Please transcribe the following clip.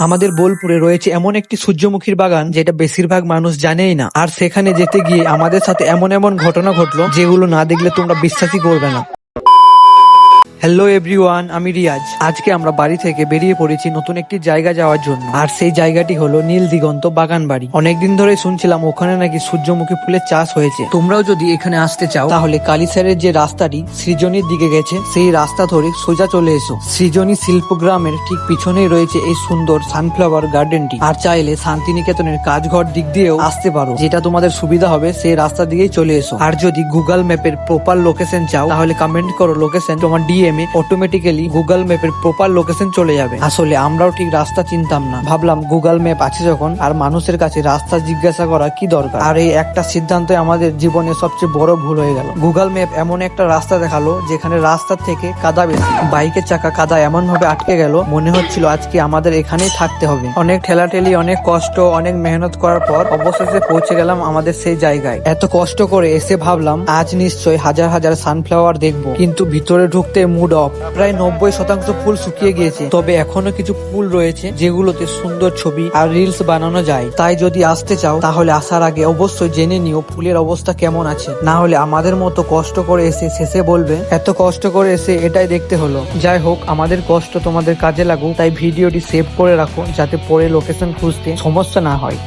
আমাদের বোলপুরে রয়েছে এমন একটি সূর্যমুখীর বাগান যেটা বেশিরভাগ মানুষ জানেই না, আর সেখানে যেতে গিয়ে আমাদের সাথে এমন এমন ঘটনা ঘটলো যেগুলো না দেখলে তোমরা বিশ্বাসই করবে না। হ্যালো এভরিওয়ান, আমি রিয়াজ। আজকে আমরা বাড়ি থেকে বেরিয়ে পড়েছি নতুন একটি জায়গা যাওয়ার জন্য, আর সেই জায়গাটি হলো নীল দিগন্ত বাগান বাড়ি। অনেকদিন ধরে শুনছিলাম ওখানে নাকি সূর্যমুখী ফুলের চাষ হয়েছে। তোমরাও যদি এখানে আসতে চাও তাহলে কালীসেরের যে রাস্তাটি সৃজনীর দিকে গেছে সেই রাস্তা ধরে সোজা চলে এসো। সৃজনী শিল্পগ্রামের ঠিক পিছনেই রয়েছে এই সুন্দর সানফ্লাওয়ার গার্ডেনটি। আর চাইলে শান্তিনিকেতনের কাজঘর দিক দিয়েও আসতে পারো, যেটা তোমাদের সুবিধা হবে সেই রাস্তা দিকেই চলে এসো। আর যদি গুগল ম্যাপের প্রপার লোকেশন চাও তাহলে কমেন্ট করো লোকেশন, তোমার ডিএম অটোমেটিক্যালি গুগল ম্যাপের প্রপার লোকেশন চলে যাবে। আসলে আমরাও ঠিক রাস্তা চিনতাম না, ভাবলাম গুগল ম্যাপ আছে যখন আর মানুষের কাছে রাস্তা জিজ্ঞাসা করা কি দরকার। আর এই একটা সিদ্ধান্তই আমাদের জীবনে সবচেয়ে বড় ভুল হয়ে গেল। গুগল ম্যাপ এমন একটা রাস্তা দেখালো যেখানে রাস্তার থেকে কাদা বেশি, বাইকের চাকা কাদা এমন ভাবে আটকে গেল মনে হচ্ছিল আজকে আমাদের এখানেই থাকতে হবে। অনেক ঠেলাঠেলি, অনেক কষ্ট, অনেক মেহনত করার পর অবশেষে পৌঁছে গেলাম আমাদের সেই জায়গায়। এত কষ্ট করে এসে ভাবলাম আজ নিশ্চয়ই হাজার হাজার সানফ্লাওয়ার দেখবো, কিন্তু ভিতরে ঢুকতে মুড অফ। প্রায় 90% ফুল শুকিয়ে গিয়েছে, তবে এখনো কিছু ফুল রয়েছে যেগুলোতে সুন্দর ছবি আর রিলস বানানো যায়। তাই যদি আসতে চাও তাহলে আসার আগে অবশ্যই জেনে নিও ফুলের অবস্থা কেমন আছে, না হলে আমাদের মতো কষ্ট করে এসে শেষে বলবে এত কষ্ট করে এসে এটাই দেখতে হলো। যাই হোক, আমাদের কষ্ট তোমাদের কাজে লাগুক, তাই ভিডিওটি সেভ করে রাখো যাতে পরে লোকেশন খুঁজতে সমস্যা না হয়।